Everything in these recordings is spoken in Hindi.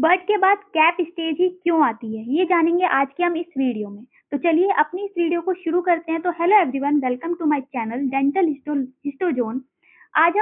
बर्ड के बाद कैप स्टेज ही क्यों आती है, ये जानेंगे आज के हम इस वीडियो में। तो चलिए अपनी इस वीडियो को शुरू करते हैं। तो hello everyone, welcome to my channel dental histozone. आज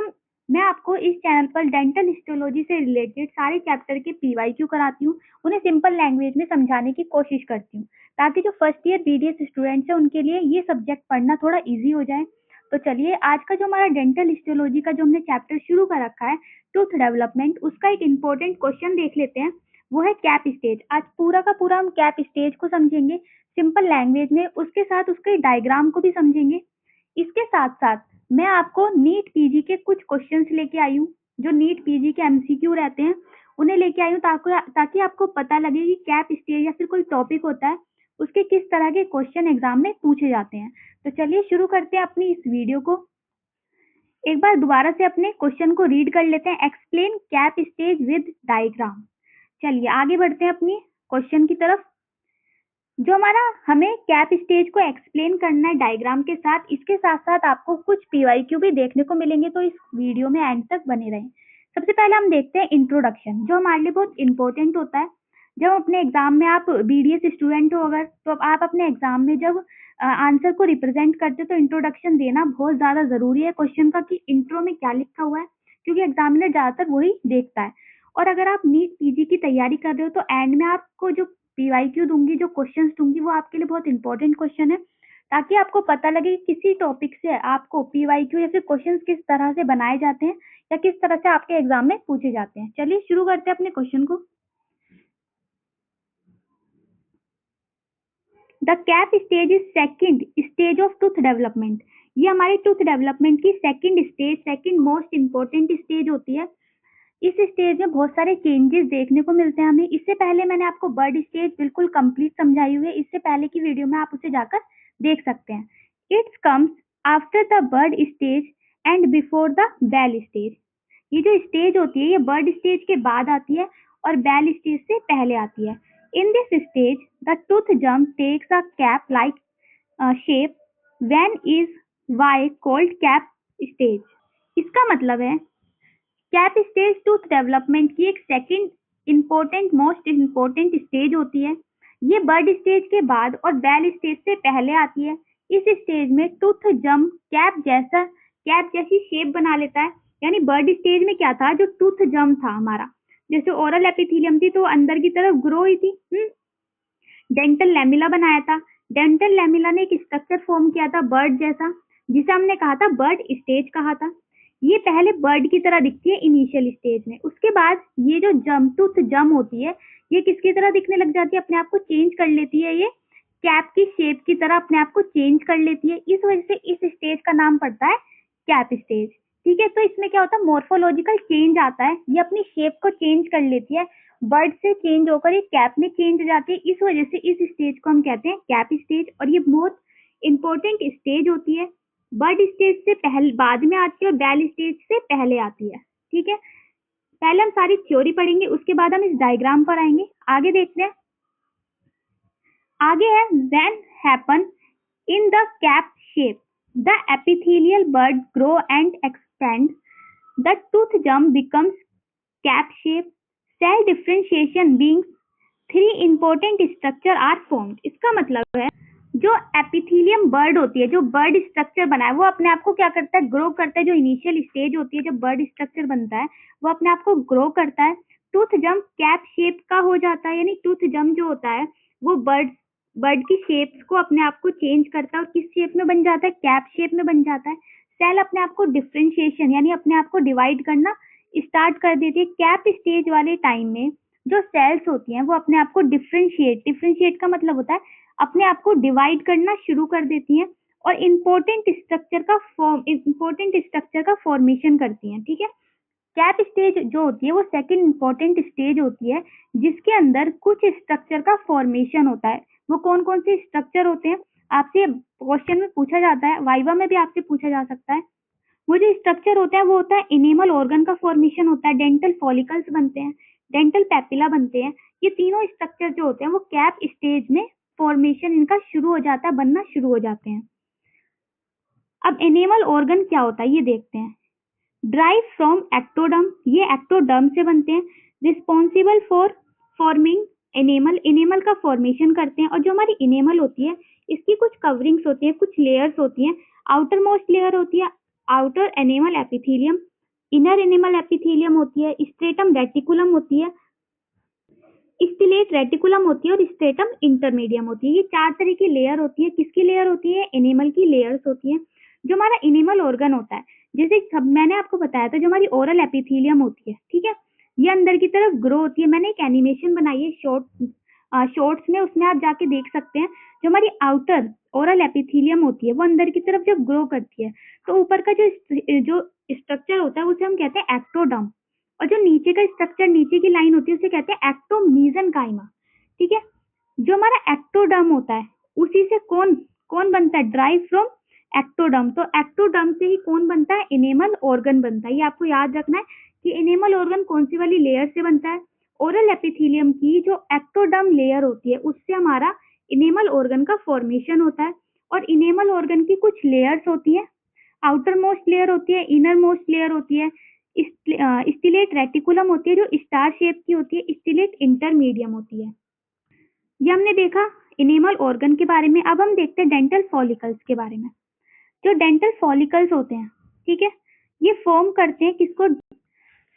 मैं आपको इस चैनल पर डेंटल हिस्टोलॉजी से रिलेटेड सारे चैप्टर के पीवाईक्यू कराती हूँ, उन्हें सिंपल लैंग्वेज में समझाने की कोशिश करती हूँ ताकि जो फर्स्ट ईयर बीडीएस स्टूडेंट्स हैं उनके लिए ये सब्जेक्ट पढ़ना थोड़ा ईजी हो जाए। तो चलिए आज का जो हमारा डेंटल हिस्टोलॉजी का जो हमने चैप्टर शुरू कर रखा है टूथ डेवलपमेंट, उसका एक इम्पोर्टेंट क्वेश्चन देख लेते हैं। वो है कैप स्टेज। आज पूरा का पूरा हम कैप स्टेज को समझेंगे सिंपल लैंग्वेज में, उसके साथ उसके डायग्राम को भी समझेंगे। इसके साथ साथ मैं आपको नीट पीजी के कुछ क्वेश्चंस लेके आई हूँ, जो नीट पीजी के एमसीक्यू रहते हैं उन्हें लेके आई हूँ ताकि आपको पता लगे कि कैप स्टेज या फिर कोई टॉपिक होता है उसके किस तरह के क्वेश्चन एग्जाम में पूछे जाते हैं। तो चलिए शुरू करते हैं अपनी इस वीडियो को। एक बार दोबारा से अपने क्वेश्चन को रीड कर लेते हैं। Explain cap stage with diagram. चलिए आगे बढ़ते हैं अपनी क्वेश्चन की तरफ। जो हमें कैप स्टेज को एक्सप्लेन करना है डायग्राम के साथ, इसके साथ साथ आपको कुछ पीवाईक्यू भी देखने को मिलेंगे, तो इस वीडियो में एंड तक बने रहें। सबसे पहले हम देखते हैं इंट्रोडक्शन, जो हमारे लिए बहुत इंपॉर्टेंट होता है। जब अपने एग्जाम में आप बीडीएस स्टूडेंट हो अगर, तो आप अपने एग्जाम में जब आंसर को रिप्रेजेंट करते हो तो इंट्रोडक्शन देना बहुत ज्यादा जरूरी है क्वेश्चन का, कि इंट्रो में क्या लिखा हुआ है, क्योंकि एग्जामिनर ज्यादातर वही देखता है। और अगर आप नीट पीजी की तैयारी कर रहे हो तो एंड में आपको जो पीवाईक्यू दूंगी, जो क्वेश्चंस दूंगी, वो आपके लिए बहुत इंपॉर्टेंट क्वेश्चन है, ताकि आपको पता लगे कि किसी टॉपिक से आपको पीवाईक्यू या फिर क्वेश्चंस किस तरह से बनाए जाते हैं या किस तरह से आपके एग्जाम में पूछे जाते हैं। चलिए शुरू करते हैं अपने क्वेश्चन को। The cap stage is second stage of tooth development. ये हमारी टूथ डेवलपमेंट की सेकंड मोस्ट इंपॉर्टेंट स्टेज होती है। इस स्टेज में बहुत सारे चेंजेस देखने को मिलते हैं हमें। इससे पहले मैंने आपको बर्ड स्टेज बिल्कुल कंप्लीट समझाई हुई है, इससे पहले की वीडियो में आप उसे जाकर देख सकते हैं। It's comes after the bud stage and before the bell stage. ये जो स्टेज होती है ये बर्ड स्टेज के बाद आती है और बेल स्टेज से पहले आती है। In this stage the tooth जम्प takes a cap like shape when is why called cap stage. इसका मतलब है कैप स्टेज टूथ डेवलपमेंट की एक सेकंड मोस्ट इम्पोर्टेंट स्टेज होती है। ये बर्ड स्टेज के बाद और बेल स्टेज से पहले आती है। इस स्टेज में टूथ जम्प कैप जैसी शेप बना लेता है। यानी बर्ड स्टेज में क्या था, जो टूथ जम्प था हमारा, जैसे ओरल एपिथेलियम थी तो अंदर की तरफ ग्रो हुई थी, डेंटल लैमिला बनाया था। डेंटल लैमिला ने एक स्ट्रक्चर फॉर्म किया था बर्ड जैसा, जिसे हमने कहा था बर्ड स्टेज कहा था। ये पहले बर्ड की तरह दिखती है इनिशियल स्टेज में। उसके बाद ये जो टूथ जम होती है ये किसकी तरह दिखने लग जाती है, अपने आप को चेंज कर लेती है। ये कैप की शेप की तरह अपने आप को चेंज कर लेती है। इस वजह से इस स्टेज का नाम पड़ता है कैप स्टेज। ठीक है, तो इसमें क्या होता है, मोर्फोलॉजिकल चेंज आता है। ये अपनी शेप को चेंज कर लेती है, बर्ड से चेंज होकर ये कैप में चेंज हो जाती है। इस वजह से इस स्टेज को हम कहते हैं कैप स्टेज, और ये बहुत इंपॉर्टेंट स्टेज होती है। बर्ड स्टेज से पहले बाद में आती है और बेल स्टेज से पहले आती है। ठीक है, पहले हम सारी थ्योरी पढ़ेंगे, उसके बाद हम इस डायग्राम पर आएंगे। आगे देखते हैं। आगे है when happen in the cap shape the epithelial bud grow and expand the tooth जम्प becomes cap shape cell differentiation being 3 important structure are formed. इसका मतलब है जो एपिथेलियम बर्ड होती है, जो बर्ड स्ट्रक्चर बना है, वो अपने आप को क्या करता है, ग्रो करता है। जो इनिशियल स्टेज होती है जब बर्ड स्ट्रक्चर बनता है वो अपने आप को ग्रो करता है। टूथ जम्प कैप शेप का हो जाता है, यानी टूथ जम्प जो होता है वो बर्ड की शेप्स को अपने आप को चेंज करता है और किस शेप में बन जाता है, कैप शेप में बन जाता है। सेल अपने आप को डिफरेंशिएशन यानी अपने आप को डिवाइड करना स्टार्ट कर देती है। कैप स्टेज वाले टाइम में जो सेल्स होती हैं वो अपने आप को डिफरेंशिएट का मतलब होता है अपने आप को डिवाइड करना शुरू कर देती हैं और इम्पोर्टेंट स्ट्रक्चर का फॉर्मेशन करती हैं। ठीक है, कैप स्टेज जो होती है वो सेकंड इंपॉर्टेंट स्टेज होती है जिसके अंदर कुछ स्ट्रक्चर का फॉर्मेशन होता है। वो कौन कौन से स्ट्रक्चर होते हैं, आपसे क्वेश्चन में पूछा जाता है, वाइवा में भी आपसे पूछा जा सकता है। वो जो स्ट्रक्चर होता है वो होता है इनेमल ऑर्गन का फॉर्मेशन होता है, डेंटल फॉलिकल्स बनते हैं, डेंटल पैपिला बनते हैं। ये तीनों स्ट्रक्चर जो होते हैं वो कैप स्टेज में फॉर्मेशन इनका शुरू हो जाता है, बनना शुरू हो जाते हैं। अब एनिमल ऑर्गन क्या होता है ये देखते हैं। ड्राइव फ्रॉम एक्टोडर्म, ये एक्टोडर्म से बनते हैं। Responsible for forming enamel, enamel का फॉर्मेशन करते हैं। और जो हमारी एनेमल होती है इसकी कुछ कवरिंग्स होती है, कुछ लेयर्स होती हैं। आउटर मोस्ट लेयर होती है outer enamel epithelium, inner enamel epithelium होती है, स्ट्रेटम रेटिकुलम होती है, स्टिलेट रेटिकुलम होती है और स्ट्रेटम इंटरमीडियम होती है। ये चार तरह की लेयर होती है। किसकी लेयर होती है? एनिमल की लेयर्स होती है। जो हमारा एनिमल ऑर्गन होता है, जैसे मैंने आपको बताया था, जो हमारी ओरल एपिथेलियम होती है, ठीक है, ये अंदर की तरफ ग्रो होती है। मैंने एक एनिमेशन बनाई है शॉर्ट्स में, उसमें आप जाके देख सकते हैं। जो हमारी आउटर ओरल एपिथेलियम होती है वो अंदर की तरफ जब ग्रो करती है तो ऊपर का जो स्ट्रक्चर होता है उसे हम कहते हैं एक्टोडर्म, और जो नीचे का स्ट्रक्चर, नीचे की लाइन होती है उसे कहते हैं एक्टोमीसेनकाइमा। ठीक है, जो हमारा एक्टोडर्म होता है उसी से कौन कौन बनता है? Drive from ectoderm. तो एक्टोडर्म से ही कौन बनता है? एनेमल ऑर्गन बनता है। ये आपको याद रखना है कि एनेमल ऑर्गन कौन सी वाली लेयर से बनता है? ओरल एपिथेलियम की जो एक्टोडर्म लेयर होती है उससे हमारा एनेमल ऑर्गन का फॉर्मेशन होता है। और एनेमल ऑर्गन की कुछ लेयर्स होती है, आउटर मोस्ट लेयर होती है, इनर मोस्ट लेयर होती है, स्टिलेट रेटिकुलम होती है जो स्टार शेप की होती है, स्टिलेट इंटरमीडियम होती है। ये हमने देखा एनिमल ऑर्गन के बारे में। अब हम देखते हैं डेंटल फॉलिकल्स के बारे में। जो डेंटल फॉलिकल्स होते हैं, ठीक है, ये फॉर्म करते हैं किसको?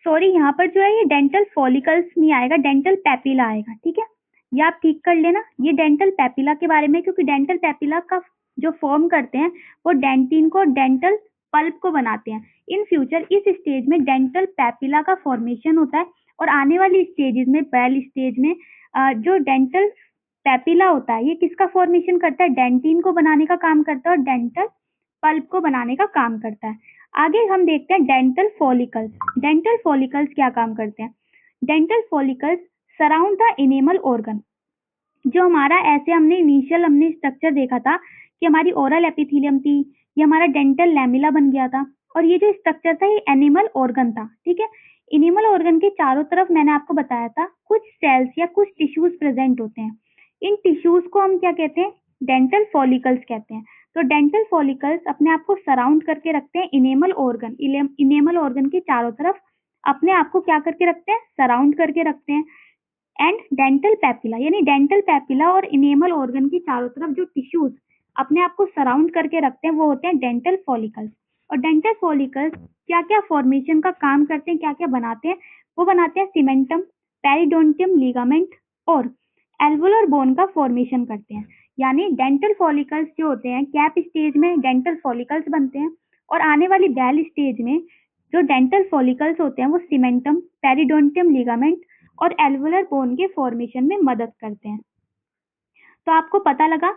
सॉरी, यहाँ पर जो है ये डेंटल फॉलिकल्स नहीं आएगा, डेंटल पैपिला आएगा। ठीक है, ये आप ठीक कर लेना। ये डेंटल पैपिला के बारे में, क्योंकि डेंटल पैपिला का जो फॉर्म करते हैं वो डेंटिन को, डेंटल पल्प को बनाते हैं। इन फ्यूचर इस स्टेज में डेंटल पैपिला का फॉर्मेशन होता है और आने वाली स्टेजेस में, बेल स्टेज में, जो डेंटल पैपिला होता है ये किसका फॉर्मेशन करता है? डेंटिन को बनाने का काम करता है और डेंटल पल्प को बनाने का काम करता है। आगे हम देखते हैं डेंटल फॉलिकल्स। डेंटल फॉलिकल्स क्या काम करते हैं? Dental follicles surround the enamel organ. जो हमारा ऐसे हमने स्ट्रक्चर देखा था कि हमारी ओरल एपिथेलियम थी, ये हमारा डेंटल लैमिला बन गया था, और ये जो स्ट्रक्चर था ये एनिमल ऑर्गन था। ठीक है, एनिमल ऑर्गन के चारों तरफ मैंने आपको बताया था कुछ सेल्स या कुछ टिश्यूज प्रेजेंट होते हैं। इन टिश्यूज को हम क्या कहते हैं? डेंटल फॉलिकल्स कहते हैं। तो डेंटल फॉलिकल्स अपने आप को सराउंड करके रखते हैं इनेमल ऑर्गन, इनेमल ऑर्गन के चारों तरफ अपने आप को क्या करके रखते हैं? सराउंड करके रखते हैं। एंड डेंटल पैपिला, यानी डेंटल पैपिला और इनेमल ऑर्गन की चारों तरफ जो टिश्यूज अपने आप को सराउंड करके रखते हैं वो होते हैं डेंटल फॉलिकल्स। और डेंटल फॉलिकल्स क्या क्या फॉर्मेशन का काम करते हैं, क्या क्या बनाते हैं? वो बनाते हैं सीमेंटम, पेरिडोंटियम लिगामेंट और एल्वोलर बोन का फॉर्मेशन करते हैं। यानी डेंटल फॉलिकल्स जो होते हैं, कैप स्टेज में डेंटल फॉलिकल्स बनते हैं और आने वाली बेल स्टेज में जो डेंटल फॉलिकल्स होते हैं वो सीमेंटम, पेरिडोंटियम लिगामेंट और एल्वोलर बोन के फॉर्मेशन में मदद करते हैं। तो आपको पता लगा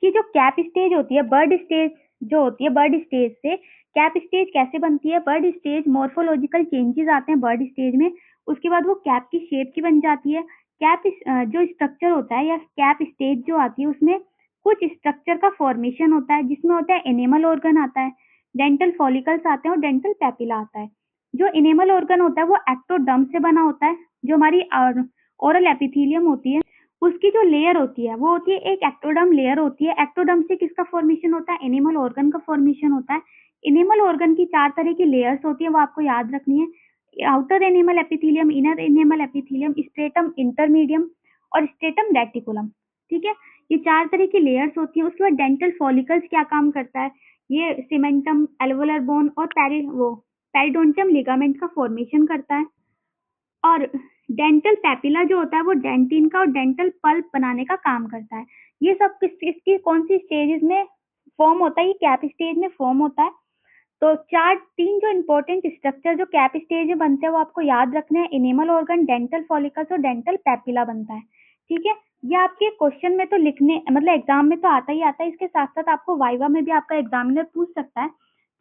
कि जो कैप स्टेज होती है, बर्ड स्टेज जो होती है, बर्ड स्टेज से कैप स्टेज कैसे बनती है? बर्ड स्टेज मॉर्फोलॉजिकल चेंजेस आते हैं बर्ड स्टेज में, उसके बाद वो कैप की शेप की बन जाती है। कैप जो स्ट्रक्चर होता है या कैप स्टेज जो आती है उसमें कुछ स्ट्रक्चर का फॉर्मेशन होता है, जिसमें होता है एनेमल ऑर्गन आता है, डेंटल फॉलिकल्स आते हैं और डेंटल पैपिला आता है। जो एनेमल ऑर्गन होता है वो एक्टोडर्म से बना होता है। जो हमारी ओरल एपिथेलियम होती है उसकी जो लेयर होती है वो होती है एक एक्टोडर्म लेयर होती है। एक्टोडर्म से किसका फॉर्मेशन होता है? एनिमल ऑर्गन का फॉर्मेशन होता है। एनिमल ऑर्गन की चार तरह की लेयर्स होती है, वो आपको याद रखनी है। Outer animal epithelium, inner animal epithelium, stratum इंटरमीडियम और स्ट्रेटम रेटिकुलम। ठीक है, ये चार तरह की लेयर्स होती है। उसके बाद डेंटल फॉलिकल्स क्या काम करता है? ये सीमेंटम, एल्वोलर बोन और पेरिडोंटियम लिगामेंट का फॉर्मेशन करता है। और डेंटल पैपिला जो होता है वो डेंटिन का और डेंटल पल्प बनाने का काम करता है। ये सब इसकी कौन सी स्टेजेस में फॉर्म होता है? ये कैप स्टेज में फॉर्म होता है। तो तीन जो इम्पोर्टेंट स्ट्रक्चर जो कैप स्टेज में बनते हैं वो आपको याद रखना है। एनिमल ऑर्गन, डेंटल फॉलिकल्स और डेंटल पैपिला बनता है। ठीक है, ये आपके क्वेश्चन में तो लिखने, मतलब एग्जाम में तो आता ही आता है, इसके साथ साथ आपको वाइवा में भी आपका एग्जामिनर पूछ सकता है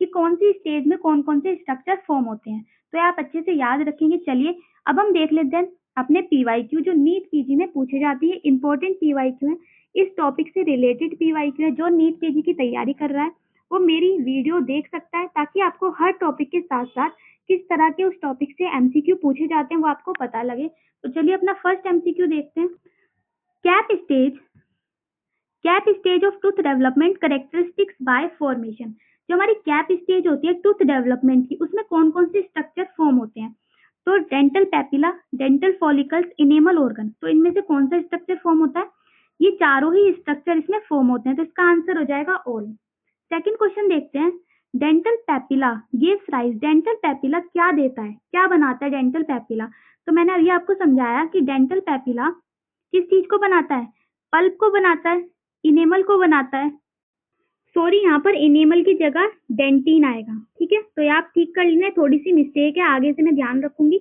कि कौन सी स्टेज में कौन कौन से स्ट्रक्चर फॉर्म होते हैं। तो आप अच्छे से याद रखेंगे। चलिए अब हम देख लेते हैं अपने पीवाईक्यू जो नीट पीजी में पूछे जाती है। इंपॉर्टेंट पीवाईक्यू है, इस टॉपिक से रिलेटेड पीवाईक्यू है। जो नीट पीजी की तैयारी कर रहा है वो मेरी वीडियो देख सकता है, ताकि आपको हर टॉपिक के साथ साथ किस तरह के उस टॉपिक से एमसीक्यू पूछे जाते हैं वो आपको पता लगे। तो चलिए अपना फर्स्ट एमसीक्यू देखते हैं। Cap stage of tooth development characteristics bye formation. जो हमारी कैप स्टेज होती है टूथ डेवलपमेंट की, उसमें कौन कौन से स्ट्रक्चर फॉर्म होते हैं? तो dental papilla, dental follicles, enamel organ, तो इनमें से कौन सा स्ट्रक्चर फॉर्म होता है? ये चारों ही स्ट्रक्चर इसमें फॉर्म होते हैं, तो इसका आंसर हो जाएगा ऑल। सेकंड क्वेश्चन देखते हैं, dental papilla gives rise, dental papilla क्या देता है, क्या बनाता है डेंटल पैपिला? तो मैंने अभी आपको समझाया कि डेंटल पैपिला किस चीज को बनाता है, पल्प को बनाता है, इनेमल को बनाता है, सॉरी यहाँ पर इनेमल की जगह डेंटिन आएगा, ठीक है, तो ये आप ठीक कर लेना, थोड़ी सी मिस्टेक है, आगे से मैं ध्यान रखूंगी।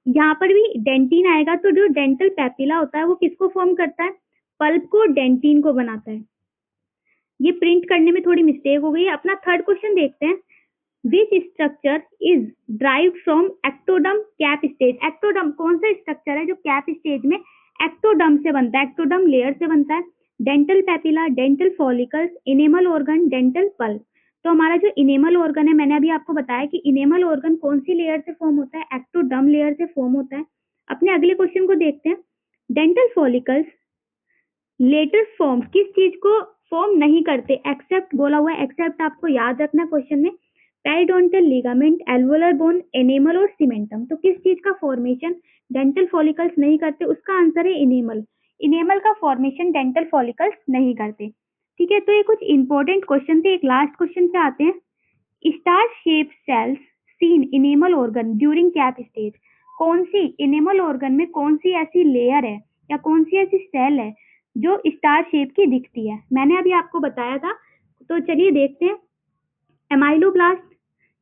यहाँ पर भी डेंटिन आएगा, तो जो डेंटल पैपिला होता है वो किसको फॉर्म करता है, पल्प को, डेंटिन को बनाता है। ये प्रिंट करने में थोड़ी मिस्टेक हो गई है। अपना थर्ड क्वेश्चन देखते हैं, which structure is drive from ectoderm cap stage, ectoderm कौन सा स्ट्रक्चर है जो कैप स्टेज में एक्टोडम से बनता है, एक्टोडम लेयर से बनता है? Dental papilla, dental follicles, enamel organ, dental pulp. तो हमारा जो इनेमल ऑर्गन है, मैंने अभी आपको बताया कि इनेमल ऑर्गन कौन सी लेयर से फॉर्म होता है, एक्टोडम लेयर से फॉर्म होता है। अपने अगले क्वेश्चन को देखते हैं, डेंटल फॉलिकल्स लेटर फॉर्म किस चीज को फॉर्म नहीं करते, एक्सेप्ट बोला हुआ है, एक्सेप्ट आपको याद रखना क्वेश्चन में, periodontal ligament, alveolar bone, enamel और सीमेंटम। तो किस चीज का फॉर्मेशन डेंटल फॉलिकल्स नहीं करते, उसका आंसर है इनेमल, इनेमल का फॉर्मेशन डेंटल फॉलिकल्स नहीं करते। ठीक है, तो ये कुछ इंपॉर्टेंट क्वेश्चन थे। एक लास्ट क्वेश्चन पे आते हैं, star shape cells seen enamel organ during cap stage, कौन सी इनेमल ऑर्गन में कौन सी ऐसी लेयर है या कौन सी ऐसी सेल है जो स्टार शेप की दिखती है? मैंने अभी आपको बताया था, तो चलिए देखते हैं, ameloblast,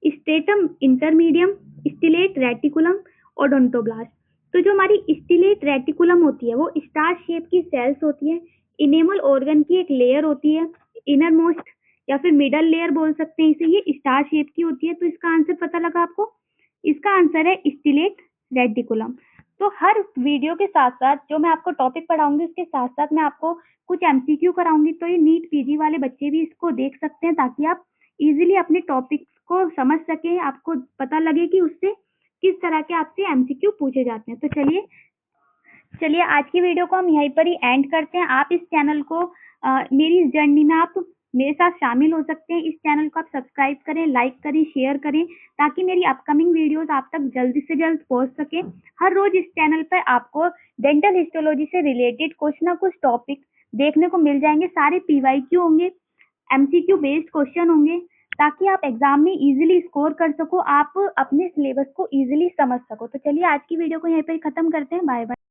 stratum intermedium, stellate reticulum, odontoblast. तो जो हमारी स्टिलेट रेटिकुलम होती है वो स्टार शेप की सेल्स होती है, इनेमल ऑर्गन की एक लेयर होती है, इनर मोस्ट या फिर मिडल लेयर बोल सकते हैं इसे, ये स्टार शेप की होती है। तो इसका आंसर पता लगा आपको, इसका आंसर है स्टिलेट रेटिकुलम। तो हर वीडियो के साथ साथ जो मैं आपको टॉपिक पढ़ाऊंगी उसके साथ साथ मैं आपको कुछ एमसीक्यू कराऊंगी, तो ये नीट पीजी वाले बच्चे भी इसको देख सकते हैं ताकि आप इजीली अपने टॉपिक को समझ सके, आपको पता लगे कि उससे किस तरह के आपसे एमसीक्यू पूछे जाते हैं। तो चलिए आज की वीडियो को हम यहीं पर ही एंड करते हैं। आप इस चैनल को मेरी इस जर्नी में आप मेरे साथ शामिल हो सकते हैं। इस चैनल को आप सब्सक्राइब करें, लाइक करें, शेयर करें ताकि मेरी अपकमिंग वीडियोस आप तक जल्दी से जल्द पहुंच सके। हर रोज इस चैनल पर आपको डेंटल हिस्टोलॉजी से रिलेटेड कुछ ना कुछ टॉपिक देखने को मिल जाएंगे। सारे पीवाईक्यू होंगे, एमसीक्यू बेस्ड क्वेश्चन होंगे ताकि आप एग्जाम में इजीली स्कोर कर सको, आप अपने सिलेबस को इजीली समझ सको। तो चलिए आज की वीडियो को यहीं पर खत्म करते हैं। Bye bye.